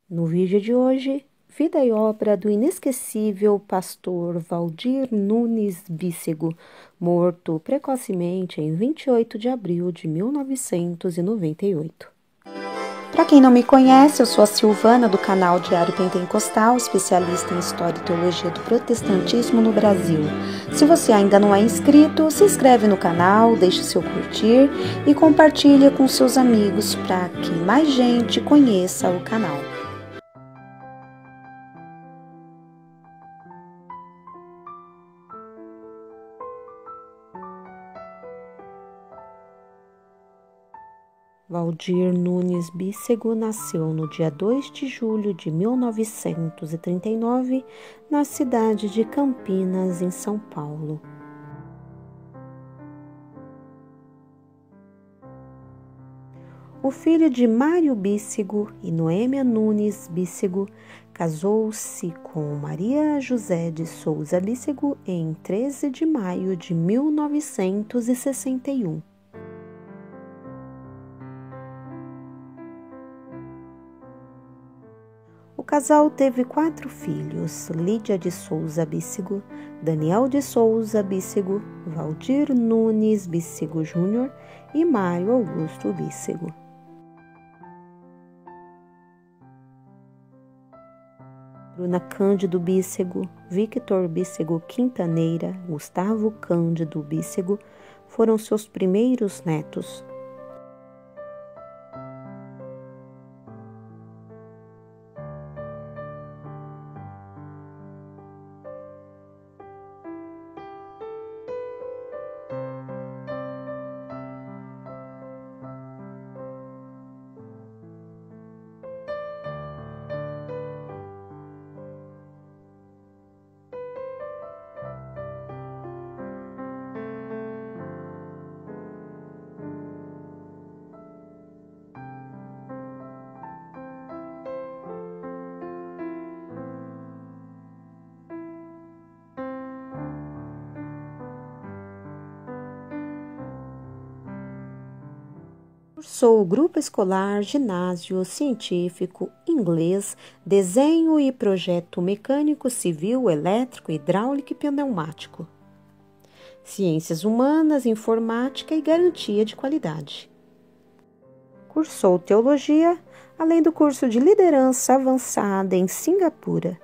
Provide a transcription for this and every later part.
No vídeo de hoje, vida e obra do inesquecível pastor Valdir Nunes Bícego, morto precocemente em 28 de abril de 1998. Para quem não me conhece, eu sou a Silvana do canal Diário Pentecostal, especialista em História e Teologia do Protestantismo no Brasil. Se você ainda não é inscrito, se inscreve no canal, deixe seu curtir e compartilhe com seus amigos para que mais gente conheça o canal. Valdir Nunes Bícego nasceu no dia 2 de julho de 1939, na cidade de Campinas, em São Paulo. O filho de Mário Bícego e Noêmia Nunes Bícego casou-se com Maria José de Souza Bícego em 13 de maio de 1961. O casal teve 4 filhos: Lídia de Souza Bícego, Daniel de Souza Bícego, Valdir Nunes Bícego Júnior e Mário Augusto Bícego. Bruna Cândido Bícego, Victor Bícego Quintaneira, Gustavo Cândido Bícego foram seus primeiros netos. Cursou o grupo escolar, ginásio, científico, inglês, desenho e projeto mecânico, civil, elétrico, hidráulico e pneumático. Ciências humanas, informática e garantia de qualidade. Cursou teologia, além do curso de liderança avançada em Singapura.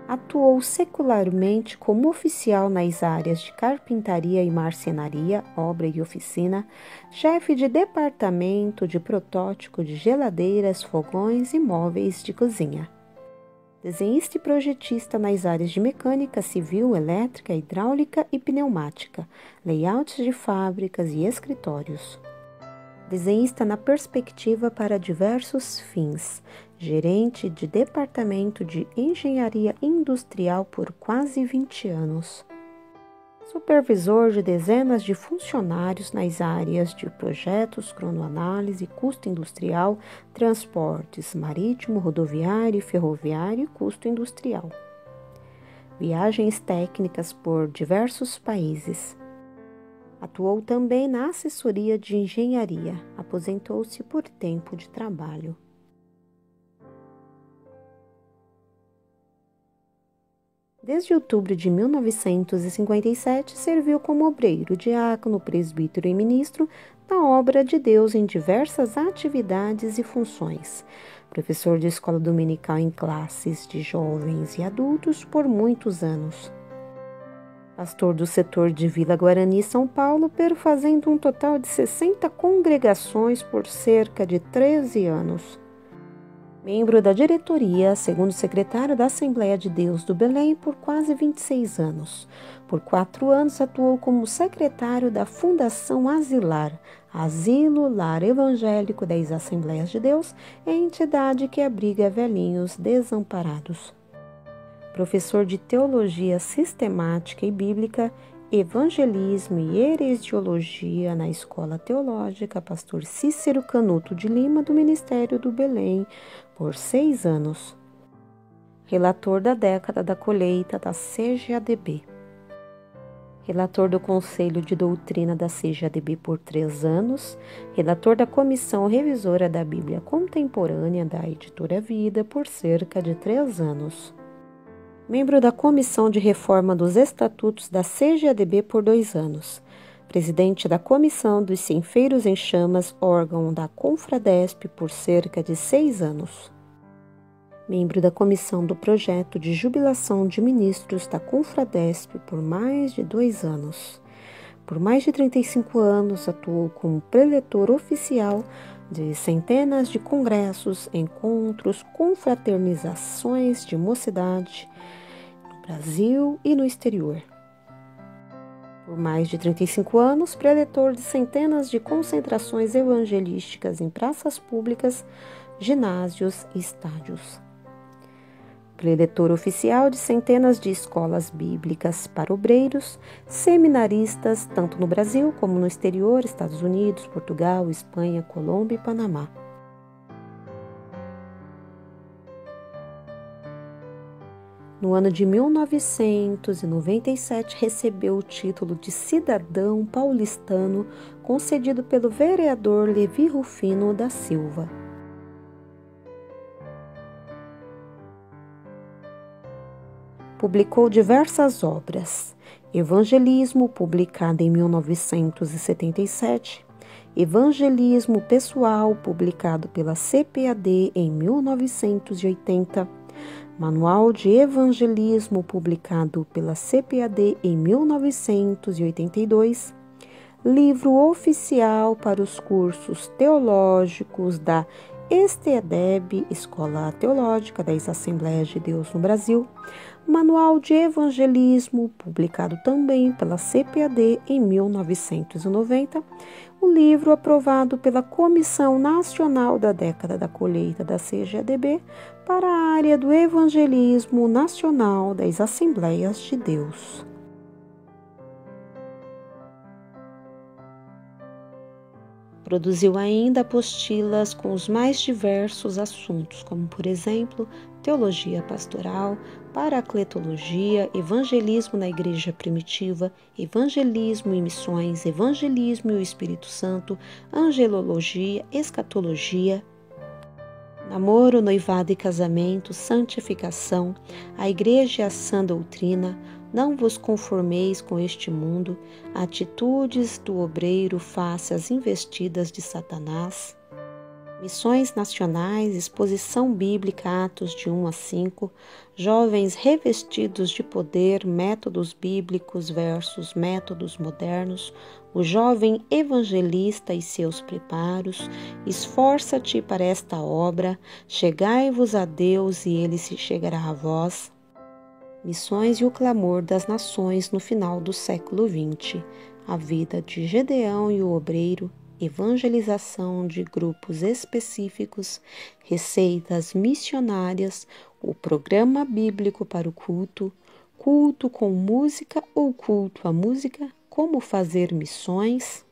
Atuou secularmente como oficial nas áreas de carpintaria e marcenaria, obra e oficina, chefe de departamento de protótipo de geladeiras, fogões e móveis de cozinha. Desenhista e projetista nas áreas de mecânica, civil, elétrica, hidráulica e pneumática, layouts de fábricas e escritórios. Desenhista na perspectiva para diversos fins, gerente de departamento de engenharia industrial por quase 20 anos. Supervisor de dezenas de funcionários nas áreas de projetos, cronoanálise, custo industrial, transportes marítimo, rodoviário e ferroviário e custo industrial. Viagens técnicas por diversos países. Atuou também na assessoria de engenharia. Aposentou-se por tempo de trabalho. Desde outubro de 1957, serviu como obreiro, diácono, presbítero e ministro na obra de Deus em diversas atividades e funções. Professor de escola dominical em classes de jovens e adultos por muitos anos. Pastor do setor de Vila Guarani, São Paulo, perfazendo um total de 60 congregações por cerca de 13 anos. Membro da diretoria, segundo secretário da Assembleia de Deus do Belém por quase 26 anos. Por 4 anos atuou como secretário da Fundação Asilar, Asilo Lar Evangélico das Assembleias de Deus, entidade que abriga velhinhos desamparados. Professor de Teologia Sistemática e Bíblica, Evangelismo e Heresiologia na Escola Teológica Pastor Cícero Canuto de Lima, do Ministério do Belém, por 6 anos. Relator da década da colheita da CGADB. relator do Conselho de Doutrina da CGADB por 3 anos, relator da Comissão Revisora da Bíblia Contemporânea da Editora Vida por cerca de 3 anos. Membro da Comissão de Reforma dos Estatutos da CGADB por 2 anos. Presidente da Comissão dos Ceifeiros em Chamas, órgão da Confradesp, por cerca de 6 anos. Membro da Comissão do Projeto de Jubilação de Ministros da Confradesp por mais de 2 anos. Por mais de 35 anos, atuou como preletor oficial de centenas de congressos, encontros, confraternizações de mocidade no Brasil e no exterior. Por mais de 35 anos, preletor de centenas de concentrações evangelísticas em praças públicas, ginásios e estádios. Preletor oficial de centenas de escolas bíblicas para obreiros, seminaristas, tanto no Brasil como no exterior, Estados Unidos, Portugal, Espanha, Colômbia e Panamá. No ano de 1997, recebeu o título de cidadão paulistano concedido pelo vereador Levi Rufino da Silva. Publicou diversas obras: Evangelismo, publicada em 1977, Evangelismo Pessoal, publicado pela CPAD em 1980, Manual de Evangelismo, publicado pela CPAD em 1982, Livro Oficial para os Cursos Teológicos da ESTEADEB, Escola Teológica das Assembleias de Deus no Brasil, Manual de Evangelismo, publicado também pela CPAD em 1990, o livro aprovado pela Comissão Nacional da Década da Colheita da CGADB para a área do Evangelismo Nacional das Assembleias de Deus. Produziu ainda apostilas com os mais diversos assuntos, como, por exemplo, teologia pastoral, paracletologia, evangelismo na igreja primitiva, evangelismo e missões, evangelismo e o Espírito Santo, angelologia, escatologia, namoro, noivado e casamento, santificação, a igreja e a sã doutrina, não vos conformeis com este mundo, atitudes do obreiro face às investidas de Satanás, missões nacionais, exposição bíblica, Atos de 1 a 5, jovens revestidos de poder, métodos bíblicos versus métodos modernos, o jovem evangelista e seus preparos, esforça-te para esta obra, chegai-vos a Deus e ele se chegará a vós. Missões e o clamor das nações no final do século XX, a vida de Gedeão e o obreiro, evangelização de grupos específicos, receitas missionárias, o programa bíblico para o culto, culto com música ou culto à música, como fazer missões,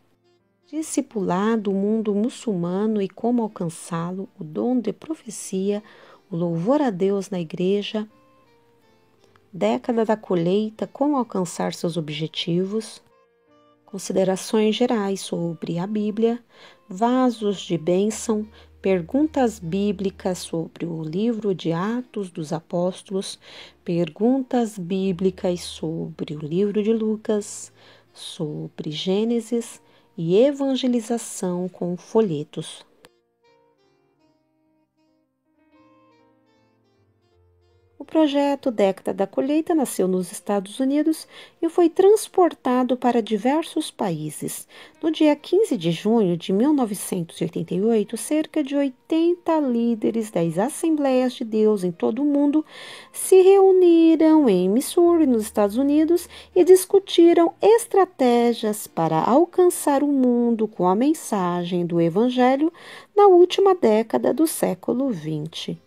discipulado, o mundo muçulmano e como alcançá-lo, o dom de profecia, o louvor a Deus na igreja, década da colheita, como alcançar seus objetivos, considerações gerais sobre a Bíblia, vasos de bênção, perguntas bíblicas sobre o livro de Atos dos Apóstolos, perguntas bíblicas sobre o livro de Lucas, sobre Gênesis e evangelização com folhetos. O projeto Década da Colheita nasceu nos Estados Unidos e foi transportado para diversos países. No dia 15 de junho de 1988, cerca de 80 líderes das Assembleias de Deus em todo o mundo se reuniram em Missouri, nos Estados Unidos, e discutiram estratégias para alcançar o mundo com a mensagem do Evangelho na última década do século XX.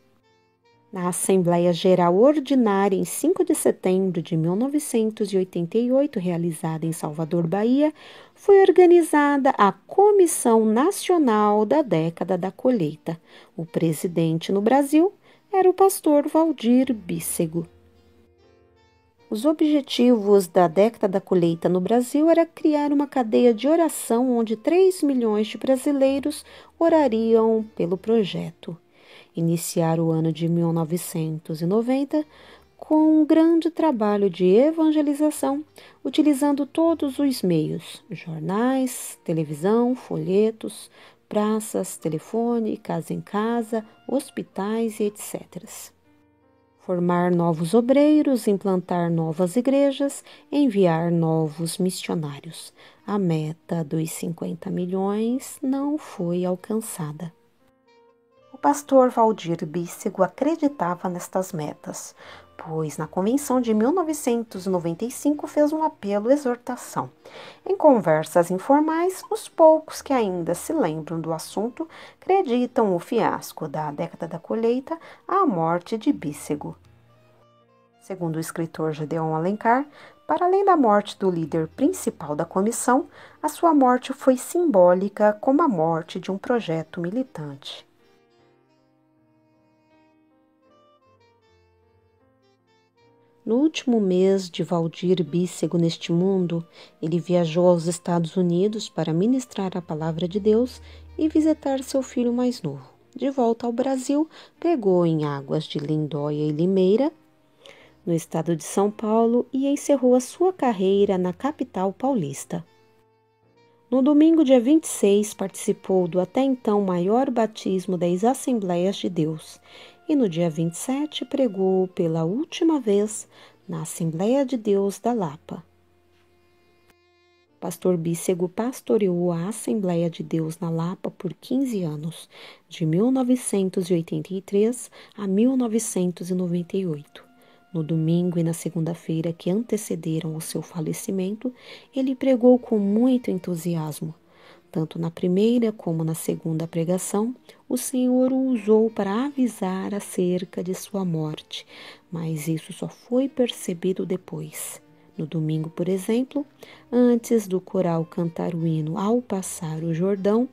Na Assembleia Geral Ordinária, em 5 de setembro de 1988, realizada em Salvador, Bahia, foi organizada a Comissão Nacional da Década da Colheita. O presidente no Brasil era o pastor Valdir Bíssego. Os objetivos da década da colheita no Brasil era criar uma cadeia de oração onde 3 milhões de brasileiros orariam pelo projeto. Iniciar o ano de 1990 com um grande trabalho de evangelização, utilizando todos os meios: jornais, televisão, folhetos, praças, telefone, casa em casa, hospitais e etc. Formar novos obreiros, implantar novas igrejas, enviar novos missionários. A meta dos 50 milhões não foi alcançada. O pastor Valdir Bícego acreditava nestas metas, pois na convenção de 1995 fez um apelo-exortação. Em conversas informais, os poucos que ainda se lembram do assunto acreditam o fiasco da década da colheita à morte de Bícego. Segundo o escritor Gedeon Alencar, para além da morte do líder principal da comissão, a sua morte foi simbólica como a morte de um projeto militante. No último mês de Valdir Bícego neste mundo, ele viajou aos Estados Unidos para ministrar a palavra de Deus e visitar seu filho mais novo. De volta ao Brasil, pegou em águas de Lindóia e Limeira, no estado de São Paulo, e encerrou a sua carreira na capital paulista. No domingo, dia 26, participou do até então maior batismo das Assembleias de Deus e no dia 27 pregou pela última vez na Assembleia de Deus da Lapa. Pastor Bícego pastoreou a Assembleia de Deus na Lapa por 15 anos, de 1983 a 1998. No domingo e na segunda-feira que antecederam o seu falecimento, ele pregou com muito entusiasmo. Tanto na primeira como na segunda pregação, o Senhor o usou para avisar acerca de sua morte, mas isso só foi percebido depois. No domingo, por exemplo, antes do coral cantar o hino Ao Passar o Jordão,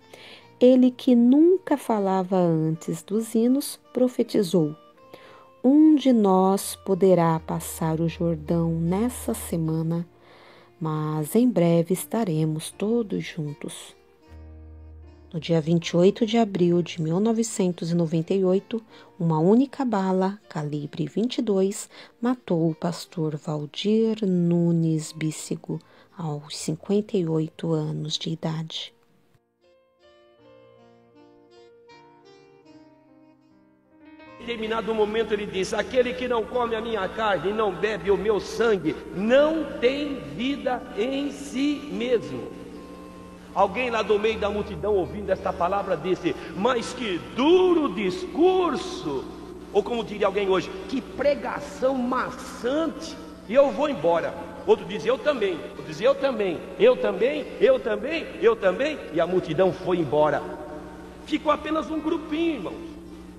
ele que nunca falava antes dos hinos, profetizou: um de nós poderá passar o Jordão nessa semana, mas em breve estaremos todos juntos. No dia 28 de abril de 1998, uma única bala, calibre 22, matou o pastor Valdir Nunes Bícego, aos 58 anos de idade. Em determinado momento ele diz: aquele que não come a minha carne e não bebe o meu sangue, não tem vida em si mesmo. Alguém lá do meio da multidão, ouvindo esta palavra, disse: mas que duro discurso! Ou como diria alguém hoje, que pregação maçante! E eu vou embora. Outro diz: eu também. Outro diz: eu também. Eu também, eu também, eu também. E a multidão foi embora. Ficou apenas um grupinho, irmãos,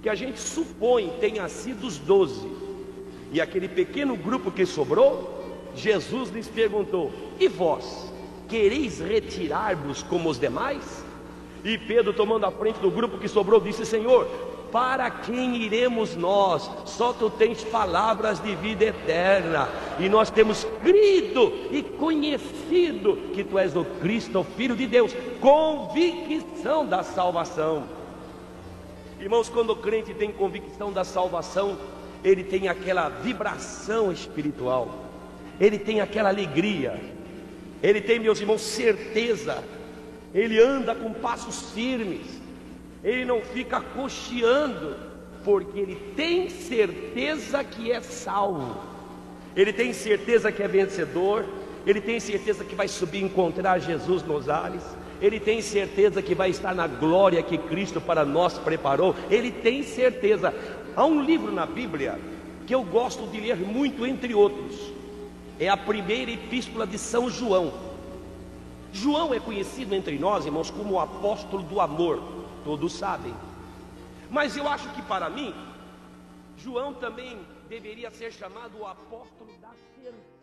que a gente supõe tenha sido os 12. E aquele pequeno grupo que sobrou, Jesus lhes perguntou: e vós? Quereis retirar-vos como os demais? E Pedro, tomando a frente do grupo que sobrou, disse: Senhor, para quem iremos nós? Só tu tens palavras de vida eterna, e nós temos crido e conhecido que tu és o Cristo, o Filho de Deus. Convicção da salvação. Irmãos, quando o crente tem convicção da salvação, ele tem aquela vibração espiritual, ele tem aquela alegria, ele tem, meus irmãos, certeza. Ele anda com passos firmes, ele não fica cocheando, porque ele tem certeza que é salvo, ele tem certeza que é vencedor, ele tem certeza que vai subir e encontrar Jesus nos ares, ele tem certeza que vai estar na glória que Cristo para nós preparou, ele tem certeza. Há um livro na Bíblia que eu gosto de ler muito, entre outros, é a primeira epístola de São João. João é conhecido entre nós, irmãos, como o apóstolo do amor, todos sabem. Mas eu acho que para mim, João também deveria ser chamado o apóstolo da certeza.